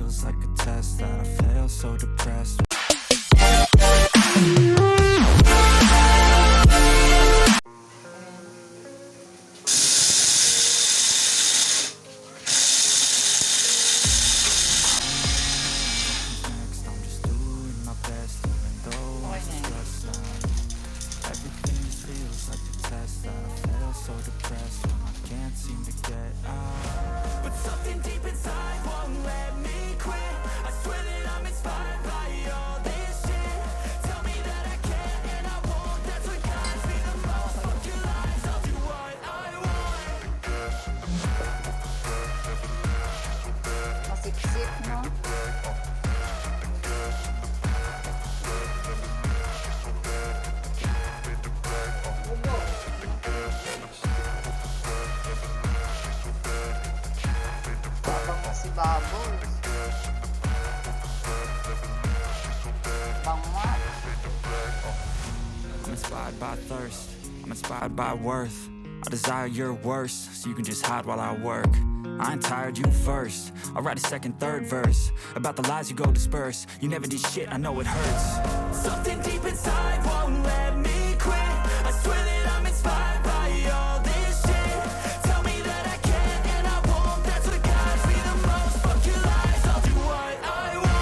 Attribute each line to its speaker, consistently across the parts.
Speaker 1: feels like a test that I fail, so depressed. I'm inspired by thirst, I'm inspired by worth. I desire your worst, so you can just hide while I work. I ain't tired, you first. I'll write a second, third verse about the lies you go disperse. You never did shit, I know it hurts. Something deep inside won't let me quit. I swear that I'm inspired by all this shit. Tell me that I can and I won't. That's what guides me the most. Fuck your lies, I'll do what I want.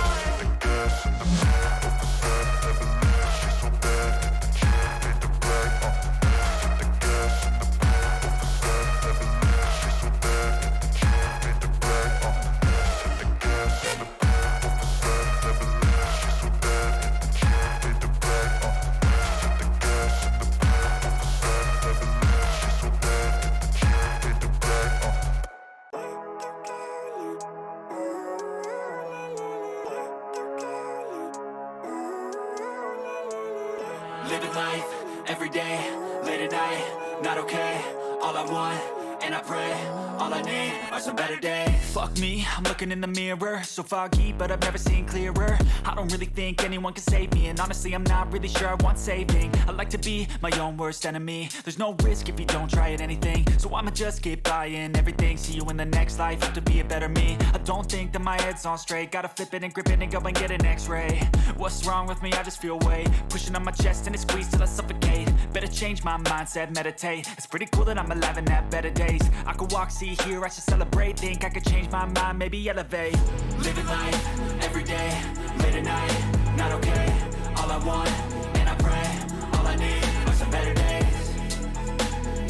Speaker 1: Living life, every day, late at night, not okay. All I want, and I pray, all I need are some better days. Fuck me, I'm looking in the mirror, so foggy, but I've never seen clearer. I don't really think anyone can save me, and honestly I'm not really sure I want saving. I like to be my own worst enemy. There's no risk if you don't try at anything, so I'ma just keep buying everything. See you in the next life, have to be a better me. I don't think that my head's on straight, gotta flip it and grip it and go and get an x-ray. What's wrong with me? I just feel weight pushing on my chest and it squeezes till I suffocate. Better change my mindset, meditate. It's pretty cool that I'm alive and have better days. I could walk, see, hear, I should celebrate. Think I could change my mind, maybe elevate. Living life, every day, late at night, not okay. All I want, and I pray, all I need are some better days.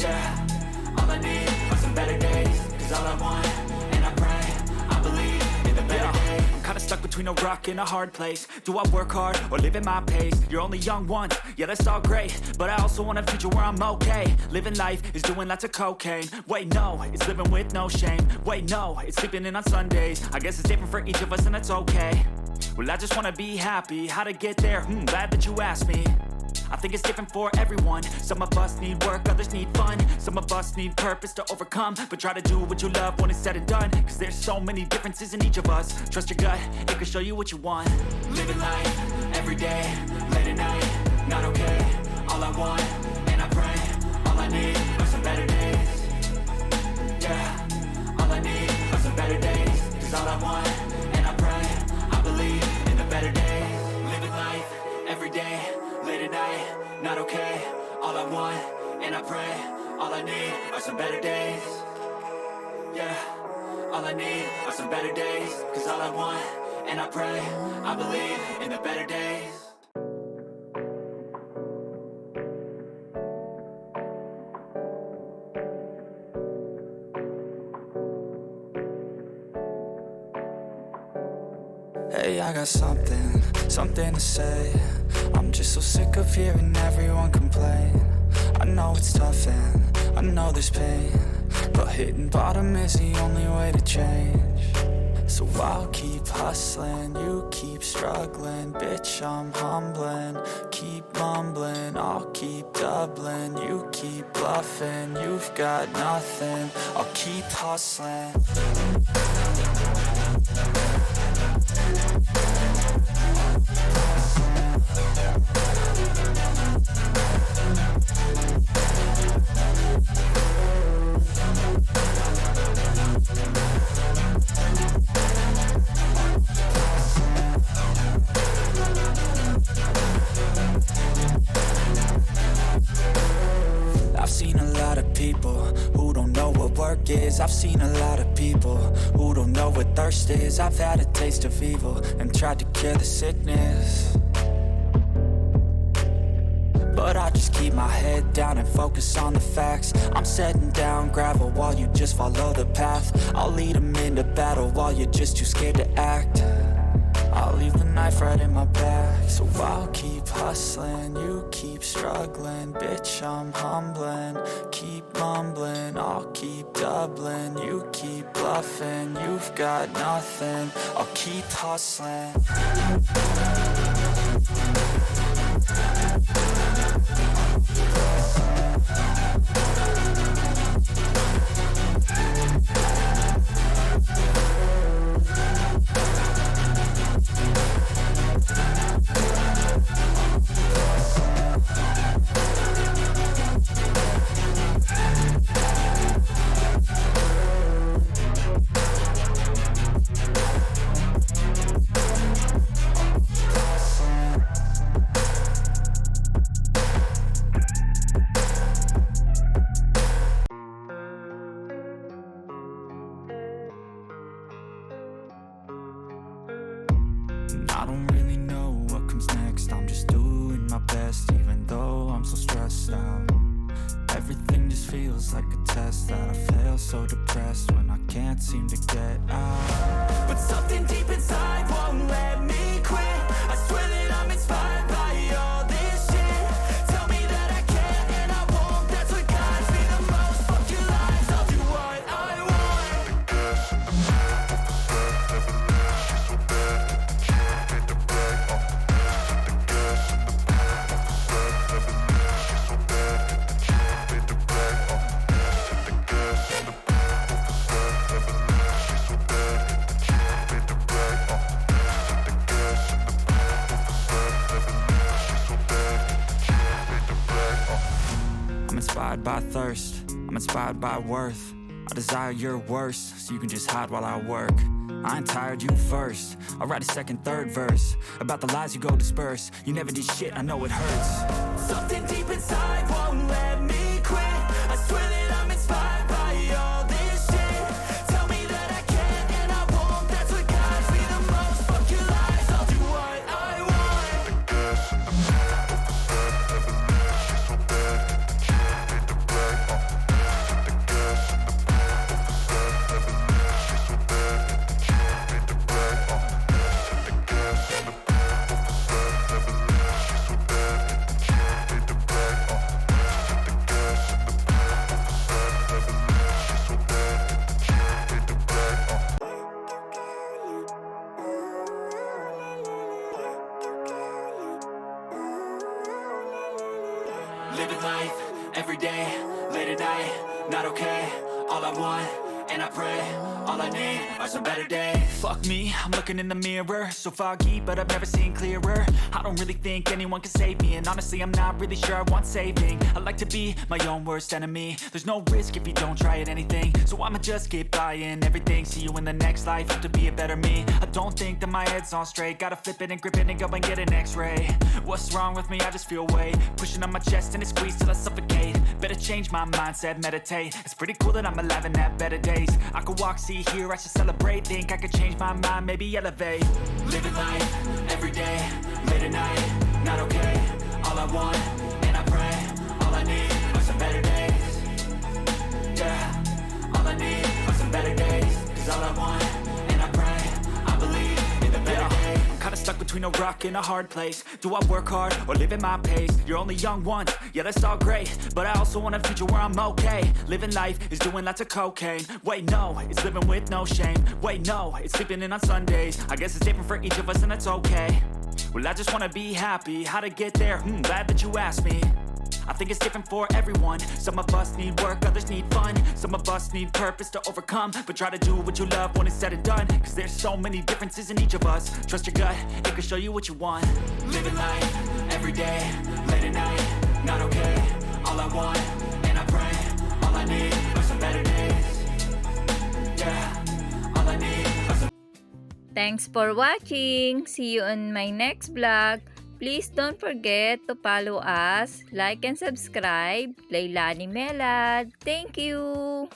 Speaker 1: Yeah, all I need are some better days. Cause all I want, and I pray, I believe in the better days. I'm kinda stuck between a rock and a hard place. Do I work hard or live at my pace? You're only young once, yeah that's all great, but I also want a future where I'm okay. Living life is doing lots of cocaine. Wait no, it's living with no shame. Wait no, it's sleeping in on Sundays. I guess it's different for each of us and that's okay. Well I just wanna be happy, how to get there? Glad that you asked me. I think it's different for everyone. Some of us need work, others need fun. Some of us need purpose to overcome. But try to do what you love when it's said and done. Cause there's so many differences in each of us. Trust your gut, it can show you what you want. Living life, every day, late at night, not okay. All I want, and I pray, all I need are some better days. Yeah, all I need are some better days. Cause all I want, and I pray, I believe in the better days. Living life, every day, late at night, not okay. All I want, and I pray, all I need are some better days. Yeah, all I need are some better days. Cause all I want, and I pray, I believe in the better days. Hey, I got something to say. I'm just so sick of hearing everyone complain. I know it's tough and I know there's pain, but hitting bottom is the only way to change. So I'll keep hustling, you keep struggling. Bitch, I'm humbling, keep mumbling. I'll keep doubling, you keep bluffing. You've got nothing, I'll keep hustling. people who don't know what work is. I've seen a lot of people who don't know what thirst is. I've had a taste of evil and tried to cure the sickness, but I just keep my head down and focus on the facts. I'm setting down gravel while you just follow the path. I'll lead them into battle while you're just too scared to act. I'll leave the knife right in my back. So I'll keep hustling, you keep struggling. Bitch, I'm humbling, keep mumbling. I'll keep doubling, you keep bluffing. You've got nothing, I'll keep hustling. I don't really know what comes next. I'm just doing my best, even though I'm so stressed out. Everything just feels like a test that I fail, so depressed when I can't seem to get out. But something deep inside won't let me quit. I swear that I'm inspired by all this shit. Tell me that I can and I won't. That's what guides me the most. Fuck your lies, I'll do what I want. I'm inspired by thirst, I'm inspired by worth. I desire your worst, so you can just hide while I work. I ain't tired, you first. I'll write a second, third verse about the lies you go disperse. You never did shit, I know it hurts. Something deep inside won't let me quit. I swear that I'm inspired by all this shit. Tell me that I can and I won't. That's what guides me the most. Fuck your lies, I'll do what I want. Living life, every day, late at night, not okay. All I want, and I pray, all I need are some better days. Fuck me, I'm looking in the mirror, so foggy, but I've never seen clearer. I don't really think anyone can save me, and honestly I'm not really sure I want saving. I like to be my own worst enemy. There's no risk if you don't try at anything, so I'ma just keep buying everything. See you in the next life, have to be a better me. I don't think that my head's on straight, gotta flip it and grip it and go and get an x-ray. What's wrong with me? I just feel weight pushing on my chest and it squeezes till I suffocate. Better change my mindset, meditate. It's pretty cool that I'm alive and have better days. I could walk, see, hear, I should celebrate. Think I could change my mind, maybe elevate. Living life, every day, late at night, not okay. All I want, and I pray, all I need are some better days. Yeah, all I need are some better days. Cause all I want, and I pray, I believe in the better days. I'm kinda stuck between a rock and a hard place. Do I work hard or live at my pace? You're only young once, yeah that's all great, but I also want a future where I'm okay. Living life is doing lots of cocaine. Wait no, it's living with no shame. Wait no, it's sleeping in on Sundays. I guess it's different for each of us and that's okay. Well I just wanna be happy, how to get there? Glad that you asked me. I think it's different for everyone. Some of us need work, others need fun. Some of us need purpose to overcome. But try to do what you love when it's said and done. Cause there's so many differences in each of us. Trust your gut, it can show you what you want. Living life, every day, late at night, not okay. All I want, and I pray, all I need are some better days. Yeah, all I need are some...
Speaker 2: Thanks for watching! See you on my next vlog! Please don't forget to follow us, like and subscribe. Leilani Melad. Thank you!